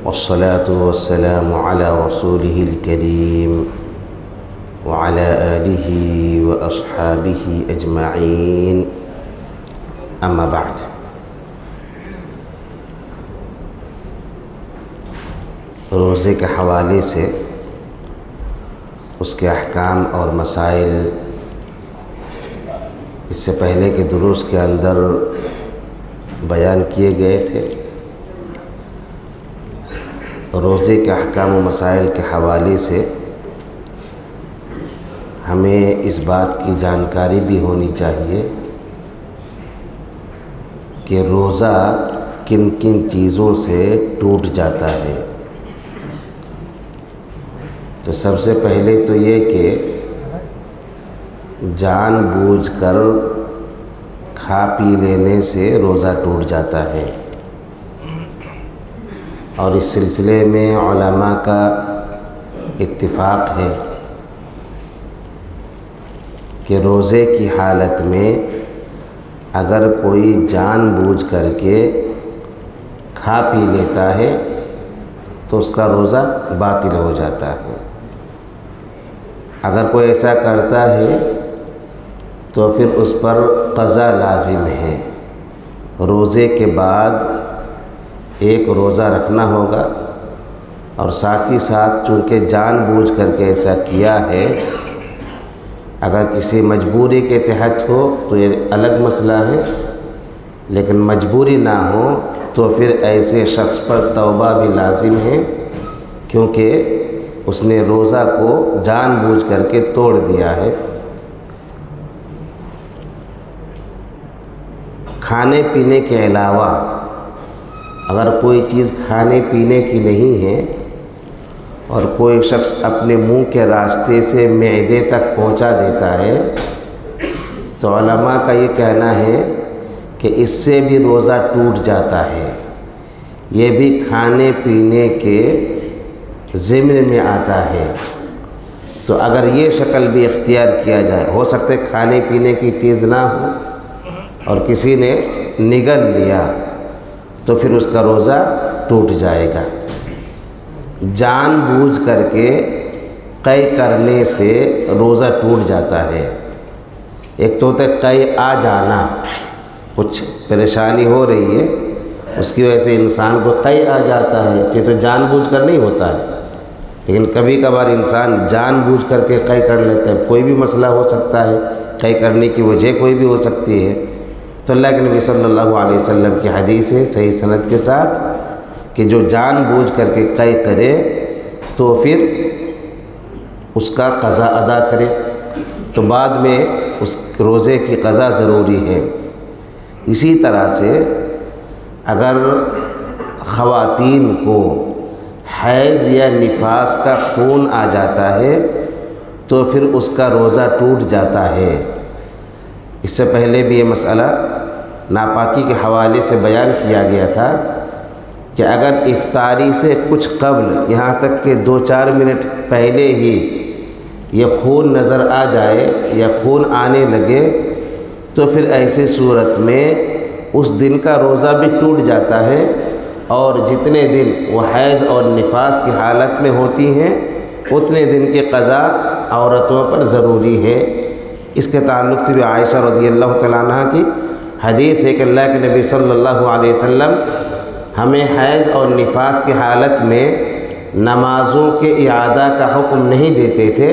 والصلاة والسلام على رسوله الكريم وعلى آله وأصحابه أجمعين أما بعد۔ روزے کے حوالے سے اس کے احکام اور مسائل اس سے پہلے کے دروس کے اندر بیان کیے گئے تھے۔ روزے کے احکام و مسائل کے حوالے سے ہمیں اس بات کی جانکاری بھی ہونی چاہیے کہ روزہ کن کن چیزوں سے ٹوٹ جاتا ہے۔ تو سب سے پہلے تو یہ کہ جان بوجھ کر کھا پی لینے سے روزہ ٹوٹ جاتا ہے، اور اس سلسلے میں علماء کا اتفاق ہے کہ روزے کی حالت میں اگر کوئی جان بوجھ کر کے کھا پی لیتا ہے تو اس کا روزہ باطل ہو جاتا ہے۔ اگر کوئی ایسا کرتا ہے تو پھر اس پر قضا لازم ہے، روزے کے بعد ایک روزہ رکھنا ہوگا، اور ساتھ ہی ساتھ چونکہ جان بوجھ کر کے ایسا کیا ہے، اگر کسی مجبوری کے تحت ہو تو یہ الگ مسئلہ ہے، لیکن مجبوری نہ ہو تو پھر ایسے شخص پر توبہ بھی لازم ہے، کیونکہ اس نے روزہ کو جان بوجھ کر کے توڑ دیا ہے۔ کھانے پینے کے علاوہ اگر کوئی چیز کھانے پینے کی نہیں ہے اور کوئی شخص اپنے منہ کے راستے سے معدے تک پہنچا دیتا ہے تو علماء کا یہ کہنا ہے کہ اس سے بھی روزہ ٹوٹ جاتا ہے۔ یہ بھی کھانے پینے کے ضمن میں آتا ہے۔ تو اگر یہ شکل بھی اختیار کیا جائے، ہو سکتا ہے کھانے پینے کی چیز نہ ہو اور کسی نے نگل لیا تو پھر اس کا روزہ ٹوٹ جائے گا۔ جان بوجھ کر کے قے کرنے سے روزہ ٹوٹ جاتا ہے۔ ایک تو ہوتا ہے قے آ جانا، کچھ پریشانی ہو رہی ہے اس کی وجہ سے انسان کو قے آ جاتا ہے، یہ تو جان بوجھ کر نہیں ہوتا ہے، لیکن کبھی کبھار انسان جان بوجھ کر کے قے کر لیتا ہے۔ کوئی بھی مسئلہ ہو سکتا ہے، قے کرنے کی وجہ کوئی بھی ہو سکتی ہے۔ تو اللہ کے نبی صلی اللہ علیہ وسلم کی حدیث ہے صحیح سند کے ساتھ کہ جو جان بوجھ کر کے قے کرے تو پھر اس کا قضا ادا کرے، تو بعد میں اس روزے کی قضا ضروری ہے۔ اسی طرح سے اگر خواتین کو حیض یا نفاس کا خون آ جاتا ہے تو پھر اس کا روزہ ٹوٹ جاتا ہے۔ اس سے پہلے بھی یہ مسئلہ ناپاکی کے حوالے سے بیان کیا گیا تھا کہ اگر افطاری سے کچھ قبل، یہاں تک کہ 2-4 منٹ پہلے ہی یہ خون نظر آ جائے یا خون آنے لگے تو پھر ایسی صورت میں اس دن کا روزہ بھی ٹوٹ جاتا ہے، اور جتنے دن وہ حیض اور نفاس کی حالت میں ہوتی ہیں اتنے دن کی قضا عورتوں پر ضروری ہے۔ اس کے تعلق سے بھی عائشہ رضی اللہ تعالیٰ عنہ کی حدیث ہے کہ اللہ کے نبی صلی اللہ علیہ وسلم ہمیں حیض اور نفاس کی حالت میں نمازوں کے اعادہ کا حکم نہیں دیتے تھے،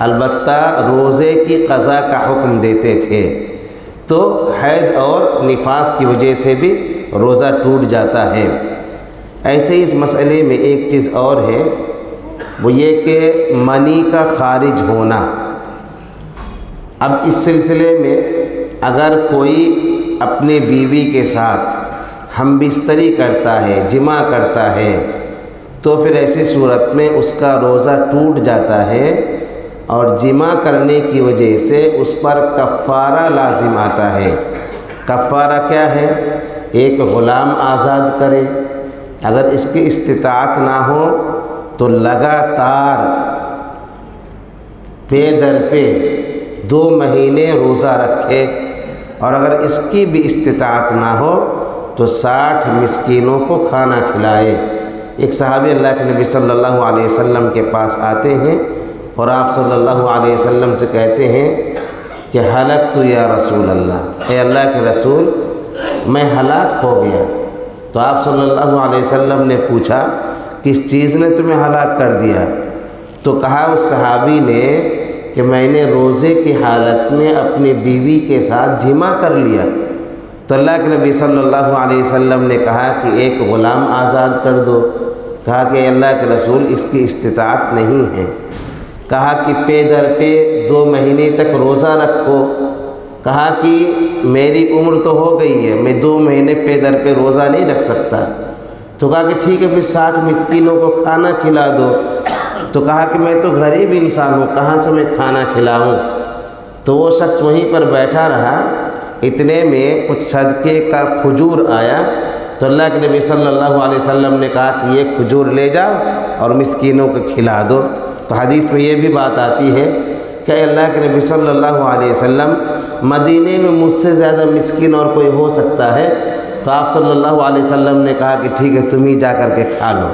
البتہ روزے کی قضا کا حکم دیتے تھے۔ تو حیض اور نفاس کی وجہ سے بھی روزہ ٹوٹ جاتا ہے۔ ایسے ہی اس مسئلے میں ایک چیز اور ہے، وہ یہ کہ منی کا خارج ہونا۔ اب اس سلسلے میں اگر کوئی اپنے بیوی کے ساتھ ہم بستری کرتا ہے، جماع کرتا ہے، تو پھر ایسی صورت میں اس کا روزہ ٹوٹ جاتا ہے، اور جماع کرنے کی وجہ سے اس پر کفارہ لازم آتا ہے۔ کفارہ کیا ہے؟ ایک غلام آزاد کرے، اگر اس کی استطاعت نہ ہو تو لگاتار پے در پہ 2 مہینے روزہ رکھے، اور اگر اس کی بھی استطاعت نہ ہو تو 60 مسکینوں کو کھانا کھلائے۔ ایک صحابی اللہ کے نبی صلی اللہ علیہ وسلم کے پاس آتے ہیں اور آپ صلی اللہ علیہ وسلم سے کہتے ہیں کہ ہلکت یا رسول اللہ، اے اللہ کے رسول میں ہلاک ہو گیا۔ تو آپ صلی اللہ علیہ وسلم نے پوچھا کس چیز نے تمہیں ہلاک کر دیا؟ تو کہا اس صحابی نے کہ میں نے روزے کی حالت میں اپنی بیوی کے ساتھ جمع کر لیا۔ تو اللہ کے نبی صلی اللہ علیہ وسلم نے کہا کہ ایک غلام آزاد کر دو۔ کہا کہ اللہ کے رسول اس کی استطاعت نہیں ہے۔ کہا کہ پے در پہ 2 مہینے تک روزہ رکھو۔ کہا کہ میری عمر تو ہو گئی ہے، میں 2 مہینے پے در پہ روزہ نہیں رکھ سکتا۔ تو کہا کہ ٹھیک ہے پھر 60 مسکینوں کو کھانا کھلا دو۔ تو کہا کہ میں تو غریب انسان ہوں، کہاں سے میں کھانا کھلاؤں؟ تو وہ شخص وہیں پر بیٹھا رہا۔ اتنے میں کچھ صدقے کا کھجور آیا تو اللہ کے نبی صلی اللہ علیہ وسلم نے کہا کہ یہ کھجور لے جاؤ اور مسکینوں کو کھلا دو۔ تو حدیث میں یہ بھی بات آتی ہے کہ اللہ کے نبی صلی اللہ علیہ وسلم مدینے میں مجھ سے زیادہ مسکین اور کوئی ہو سکتا ہے؟ تو آپ صلی اللہ علیہ وسلم نے کہا کہ ٹھیک ہے تم ہی جا کر کے کھا لو۔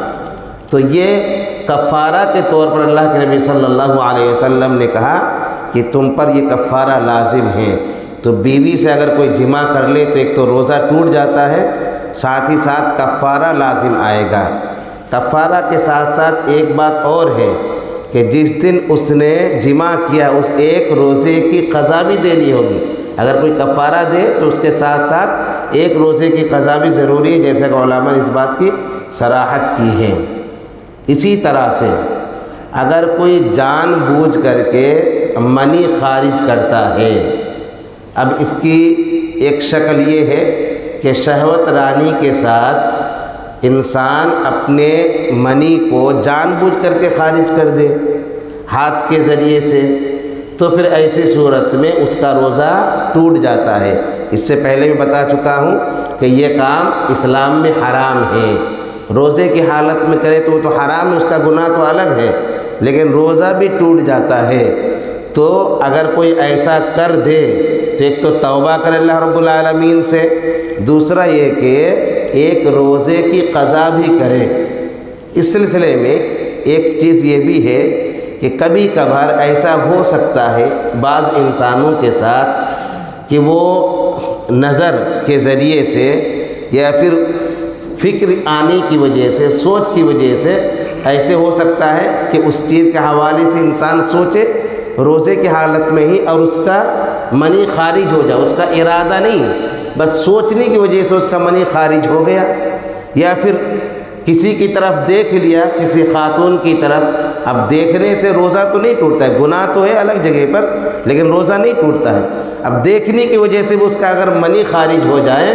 تو یہ کفارہ کے طور پر اللہ کے نبی صلی اللہ علیہ وسلم نے کہا کہ تم پر یہ کفارہ لازم ہے۔ تو بیوی سے اگر کوئی جمع کر لے تو ایک تو روزہ ٹوٹ جاتا ہے، ساتھ ہی ساتھ کفارہ لازم آئے گا۔ کفارہ کے ساتھ ساتھ ایک بات اور ہے کہ جس دن اس نے جمع کیا اس ایک روزے کی قضا بھی دینی ہوگی۔ اگر کوئی کفارہ دے تو اس کے ساتھ ساتھ ایک روزے کی قضا بھی ضروری ہے، جیسے کہ علماء نے اس بات کی صراحت کی ہے۔ اسی طرح سے اگر کوئی جان بوجھ کر کے منی خارج کرتا ہے، اب اس کی ایک شکل یہ ہے کہ شہوت رانی کے ساتھ انسان اپنے منی کو جان بوجھ کر کے خارج کر دے ہاتھ کے ذریعے سے، تو پھر ایسی صورت میں اس کا روزہ ٹوٹ جاتا ہے۔ اس سے پہلے بھی بتا چکا ہوں کہ یہ کام اسلام میں حرام ہے۔ روزے کی حالت میں کرے تو وہ تو حرام ہے، اس کا گناہ تو الگ ہے، لیکن روزہ بھی ٹوٹ جاتا ہے۔ تو اگر کوئی ایسا کر دے تو ایک تو توبہ کرے اللہ رب العالمین سے، دوسرا یہ کہ ایک روزے کی قضا بھی کرے۔ اس سلسلے میں ایک چیز یہ بھی ہے کہ کبھی کبھار ایسا ہو سکتا ہے بعض انسانوں کے ساتھ کہ وہ نظر کے ذریعے سے یا پھر فکر آنے کی وجہ سے، سوچ کی وجہ سے ایسے ہو سکتا ہے کہ اس چیز کے حوالے سے انسان سوچے روزے کی حالت میں ہی اور اس کا منی خارج ہو جائے، اس کا ارادہ نہیں، بس سوچنے کی وجہ سے اس کا منی خارج ہو گیا، یا پھر کسی کی طرف دیکھ لیا، کسی خاتون کی طرف۔ اب دیکھنے سے روزہ تو نہیں ٹوٹتا ہے، گناہ تو ہے الگ جگہ پر، لیکن روزہ نہیں ٹوٹتا ہے۔ اب دیکھنے کی وجہ سے بھی اس کا اگر منی خارج ہو جائے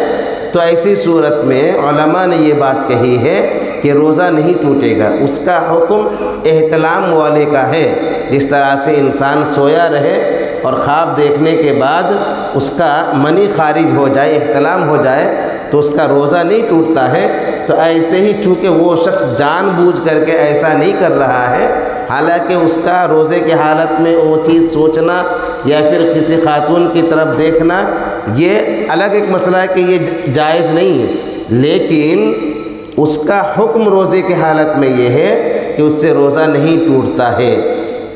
تو ایسی صورت میں علماء نے یہ بات کہی ہے کہ روزہ نہیں ٹوٹے گا۔ اس کا حکم احتلام والے کا ہے، جس طرح سے انسان سویا رہے اور خواب دیکھنے کے بعد اس کا منی خارج ہو جائے، احتلام ہو جائے تو اس کا روزہ نہیں ٹوٹتا ہے۔ تو ایسے ہی چونکہ وہ شخص جان بوجھ کر کے ایسا نہیں کر رہا ہے، حالانکہ اس کا روزے کی حالت میں وہ چیز سوچنا یا پھر کسی خاتون کی طرف دیکھنا یہ الگ ایک مسئلہ ہے کہ یہ جائز نہیں ہے، لیکن اس کا حکم روزے کی حالت میں یہ ہے کہ اس سے روزہ نہیں ٹوٹتا ہے۔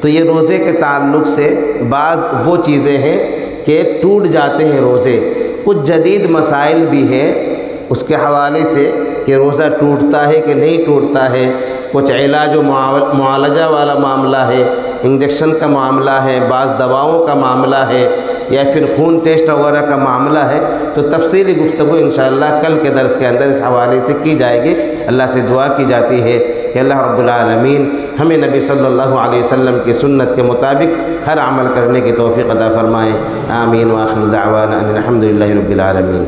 تو یہ روزے کے تعلق سے بعض وہ چیزیں ہیں کہ ٹوٹ جاتے ہیں روزے۔ کچھ جدید مسائل بھی ہیں اس کے حوالے سے کہ روزہ ٹوٹتا ہے کہ نہیں ٹوٹتا ہے۔ کچھ علاج و معالجہ والا معاملہ ہے، انجیکشن کا معاملہ ہے، بعض دواؤں کا معاملہ ہے، یا پھر خون ٹیسٹ وغیرہ کا معاملہ ہے۔ تو تفصیلی گفتگو انشاءاللہ کل کے درس کے اندر اس حوالے سے کی جائے گی۔ اللہ سے دعا کی جاتی ہے کہ اللہ رب العالمین ہمیں نبی صلی اللہ علیہ وسلم کی سنت کے مطابق ہر عمل کرنے کی توفیق عطا فرمائے۔ آمین۔ وآخر دعوانا ان الحمد للہ رب العالمین۔